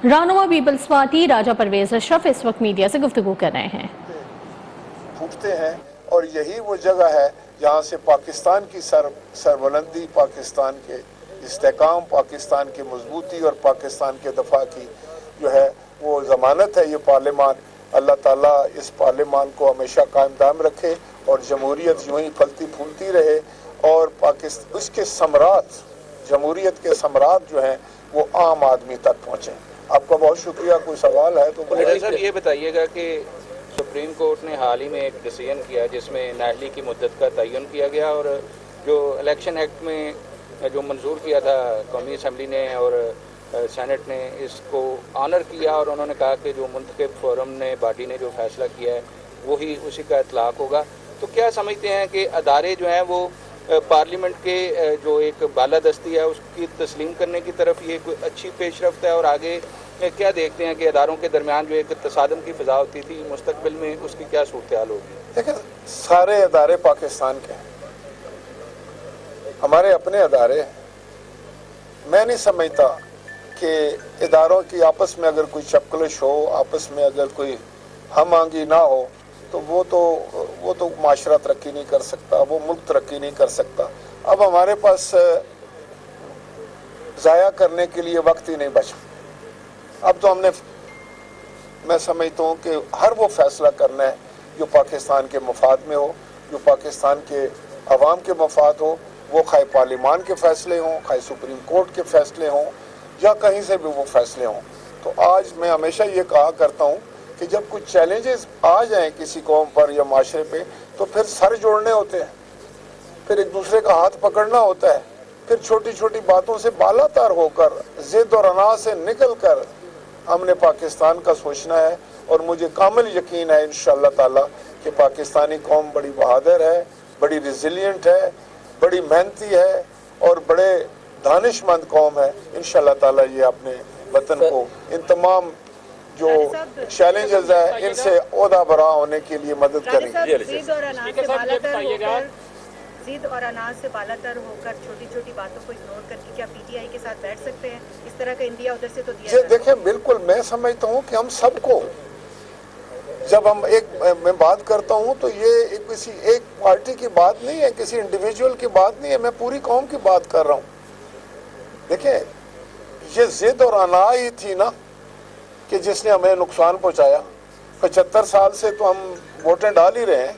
रहनुमा peoples party राजा परवेज अशरफ इस वक्त मीडिया से गुफ्तगू कर रहे हैं। फूटते हैं और यही वो जगह है जहाँ से पाकिस्तान की सरबुलंदी, पाकिस्तान के इस्तेकाम, पाकिस्तान की मजबूती और पाकिस्तान के दफा की जो है वो ज़मानत है ये पार्लियामान। अल्लाह ताला इस पार्लियामान को हमेशा कायम दाम रखे और जमहूरियत यूं ही फलती फूलती रहे और पाकिस्तान उसके समरात, जमहूरियत के समरात जो हैं वो आम आदमी तक पहुँचें। आपका बहुत शुक्रिया। कोई सवाल है तो सर ये बताइएगा कि सुप्रीम कोर्ट ने हाल ही में एक डिसीजन किया जिसमें नाअहली की मुद्दत का तयन किया गया और जो इलेक्शन एक्ट में जो मंजूर किया था कौमी असम्बली ने और सेनेट ने इसको ऑनर किया और उन्होंने कहा कि जो मुंतखब फोरम ने बॉडी ने जो फैसला किया है वही उसी का इतलाक़ होगा। तो क्या समझते हैं कि अदारे जो हैं वो पार्लियामेंट के जो एक बालादस्ती है उसकी तस्लीम करने की तरफ ये कोई अच्छी पेशरफ्त है और आगे क्या देखते हैं कि अदारों के दरमियान जो एक तसादम की फ़िज़ा होती थी मुस्तकबिल में उसकी क्या सूरत हाल होगी? देखिए, सारे अदारे पाकिस्तान के हैं, हमारे अपने अदारे हैं। मैं नहीं समझता कि इदारों की आपस में अगर कोई चपकलिश हो, आपस में अगर कोई हम आंगी ना हो तो वो तो माशरा तरक्की नहीं कर सकता, वो मुल्क तरक्की नहीं कर सकता। अब हमारे पास ज़ाया करने के लिए वक्त ही नहीं बचा। अब तो मैं समझता हूँ कि हर वो फैसला करना है जो पाकिस्तान के मफाद में हो, जो पाकिस्तान के अवाम के मफाद हो, वो खाए पार्लियामान के फ़ैसले हों, खाए सुप्रीम कोर्ट के फ़ैसले हों या कहीं से भी वो फ़ैसले हों। तो आज मैं हमेशा ये कहा करता हूँ कि जब कुछ चैलेंजेस आ जाएं किसी कौम पर या माशरे पे तो फिर सर जोड़ने होते हैं, फिर एक दूसरे का हाथ पकड़ना होता है, फिर छोटी छोटी बातों से बालातर होकर ज़िद और अना से निकल कर हमने पाकिस्तान का सोचना है। और मुझे कामिल यकीन है इंशाअल्लाह ताला कि पाकिस्तानी कौम बड़ी बहादुर है, बड़ी रिजिलियंट है, बड़ी मेहनती है और बड़े दानिशमंद कौम है। इंशाअल्लाह ताला ये अपने वतन को इन तमाम जो चैलेंजेस है इनसे ओहदा बरा होने के लिए मदद करेंगे। ज़िद और अनाज से बालातर होकर छोटी छोटी बातों को इग्नोर करके क्या पीटीआई के साथ बैठ सकते हैं? इस तरह का इंडिया उधर से तो दिया देखें, बिल्कुल मैं समझता हूँ कि हम सबको जब मैं बात करता हूँ तो ये किसी एक पार्टी की बात नहीं है, किसी इंडिविजुअल की बात नहीं है, मैं पूरी कौम की बात कर रहा हूँ। देखिए, ये ज़िद और अना ही थी ना कि जिसने हमें नुकसान पहुँचाया। 75 साल से तो हम वोटें डाल ही रहे हैं,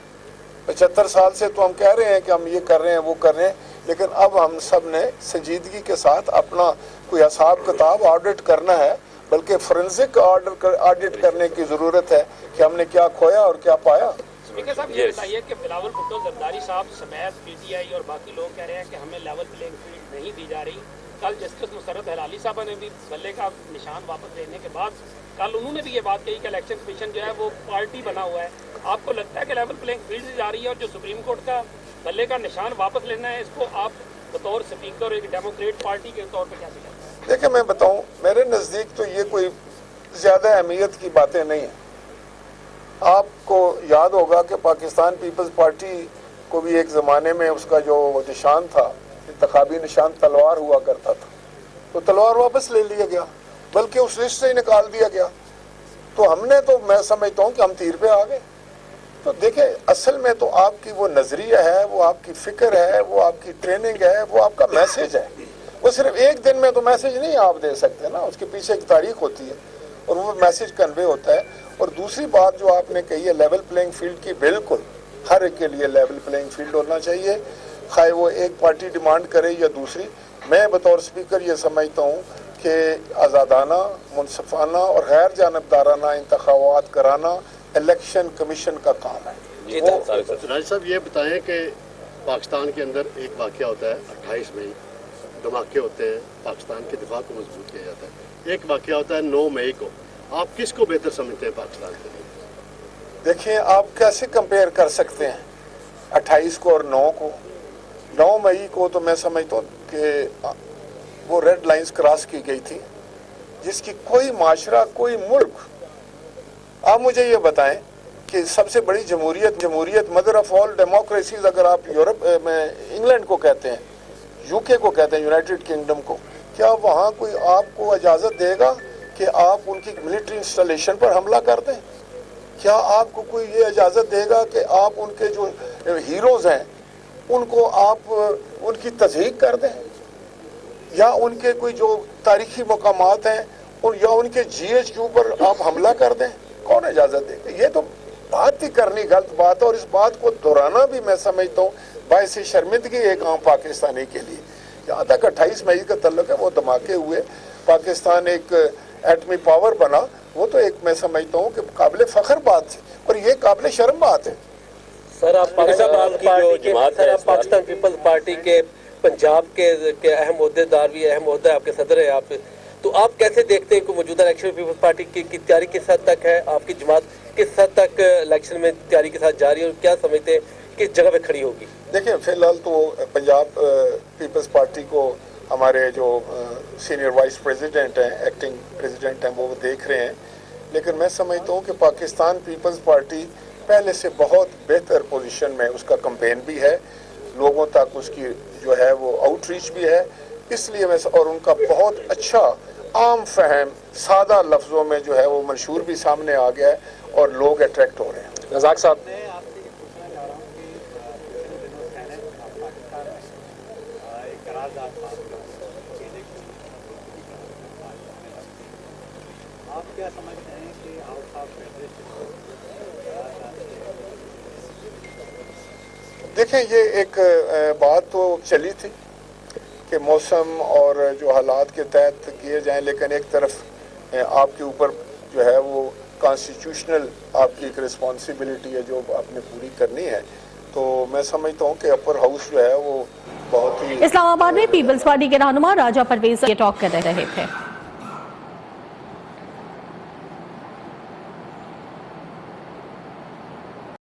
75 साल से तो हम कह रहे हैं कि हम ये कर रहे हैं वो कर रहे हैं, लेकिन अब हम सब ने संजीदगी के साथ अपना कोई हिसाब किताब ऑडिट करना है, बल्कि फोरेंसिक ऑडिट करने की ज़रूरत है कि हमने क्या खोया और क्या पाया। स्पीकर साहब ये बताइए कि बिलावल भुट्टो जरदारी साहब समेत पीटीआई और बाकी लोग कह रहे हैं कि हमें लेवल प्लेइंग फील्ड नहीं दी जा रही। कल जस्टिस मुसर्रत हलाली साहब ने भी बल्ले का निशान वापस लेने के बाद कल उन्होंने भी ये बात कही कि इलेक्शन कमीशन जो है वो पार्टी बना हुआ है। आपको लगता है कि लेवल प्लेइंग फील्ड जा रही है और जो सुप्रीम कोर्ट का बल्ले का निशान वापस लेना है इसको आप बतौर स्पीकर एक डेमोक्रेट पार्टी के तौर पर क्या कहते हैं? देखिए, मैं बताऊं, मेरे नज़दीक तो ये कोई ज़्यादा अहमियत की बातें नहीं हैं। आपको याद होगा कि पाकिस्तान पीपल्स पार्टी को भी एक ज़माने में उसका जो निशान था, इंतखाबी निशान तलवार हुआ करता था, तो तलवार वापस ले लिया गया, बल्कि उस लिस्ट से ही निकाल दिया गया। तो हमने तो मैं समझता हूँ कि हम तीर पे आ गए। तो देखें, असल में तो आपकी वो नज़रिया है, वो आपकी फ़िक्र है, वो आपकी ट्रेनिंग है, वो आपका मैसेज है। वो सिर्फ एक दिन में तो मैसेज नहीं आप दे सकते ना, उसके पीछे एक तारीख होती है और वो मैसेज कन्वे होता है। और दूसरी बात जो आपने कही है लेवल प्लेइंग फील्ड की, बिल्कुल हर एक के लिए लेवल प्लेइंग फील्ड होना चाहिए, खाए वो एक पार्टी डिमांड करे या दूसरी। मैं बतौर स्पीकर ये समझता हूँ कि आज़ादाना, मुनसफाना और गैर जानबदाराना इंतखाबात कराना इलेक्शन कमीशन का काम है। राज साहब ये बताएं कि पाकिस्तान के अंदर एक वाक़या होता है 28 मई, धमाके होते हैं, पाकिस्तान के दिफा को मजबूत किया जाता है। एक वाक़या होता है 9 मई को, आप किसको बेहतर समझते हैं पाकिस्तान के लिए? देखिए, आप कैसे कंपेयर कर सकते हैं 28 को और 9 को? 9 मई को तो मैं समझता हूँ कि वो रेड लाइंस क्रॉस की गई थी जिसकी कोई माशरा, कोई मुल्क। आप मुझे ये बताएं कि सबसे बड़ी जमहूरियत मदर ऑफ ऑल डेमोक्रेसीज अगर आप यूरोप में इंग्लैंड को कहते हैं, यूके को कहते हैं, यूनाइटेड किंगडम को, क्या वहाँ कोई आपको इजाज़त देगा कि आप उनकी मिलिट्री इंस्टॉलेशन पर हमला कर दें? क्या आपको कोई ये इजाज़त देगा कि आप उनके जो हीरोज़ हैं उनको आप उनकी तज़हीक कर दें, या उनके कोई जो तारीखी मकामात हैं या उनके GHQ पर आप हमला कर दें? कौन इजाज़त देगा? ये तो बात ही करनी गलत बात है, और इस बात को दोहराना भी मैं समझता हूँ बायस शर्मिंदगी एक आम पाकिस्तानी के लिए। जहाँ तक 28 मई का तल्लुक है, वो धमाके हुए, पाकिस्तान एक एटमी पावर बना, वो तो एक मैं समझता हूँ कि काबिल फ़ख्र बात थी, और ये काबिल शर्म बात है। सर आप पाकिस्तान पीपल्स पार्टी के पंजाब के अहम ओहदेदार भी, अहम ओहदा आपके सदर है आप, तो आप कैसे देखते हैं कि मौजूदा इलेक्शन में पीपल्स पार्टी की तैयारी किस हद तक है, आपकी जमात किस हद तक इलेक्शन में तैयारी के साथ जा रही है, और क्या समझते हैं किस जगह पे खड़ी होगी? देखिए, फिलहाल तो पंजाब पीपल्स पार्टी को हमारे जो सीनियर वाइस प्रेसिडेंट हैं, एक्टिंग प्रेसिडेंट हैं, वो देख रहे हैं, लेकिन मैं समझता हूँ कि पाकिस्तान पीपल्स पार्टी पहले से बहुत बेहतर पोजीशन में, उसका कैंपेन भी है, लोगों तक उसकी जो है वो आउटरीच भी है, इसलिए मैं, और उनका बहुत अच्छा आम फहम सादा लफ्ज़ों में जो है वो मंशूर भी सामने आ गया है, और लोग अट्रैक्ट हो रहे हैं। रज़ाक साहब, आप क्या समझते हैं कि आउट ऑफ फेडरेशन? देखें, ये एक बात तो चली थी कि मौसम और जो हालात के तहत किए जाएं, लेकिन एक तरफ आपके ऊपर जो है वो कॉन्स्टिट्यूशनल आपकी एक रिस्पॉन्सिबिलिटी है जो आपने पूरी करनी है, तो मैं समझता हूँ कि अपर हाउस जो है वो बहुत ही। इस्लामाबाद में पीपल्स पार्टी के रहनुमा राजा परवेज ये टॉक कर रहे थे।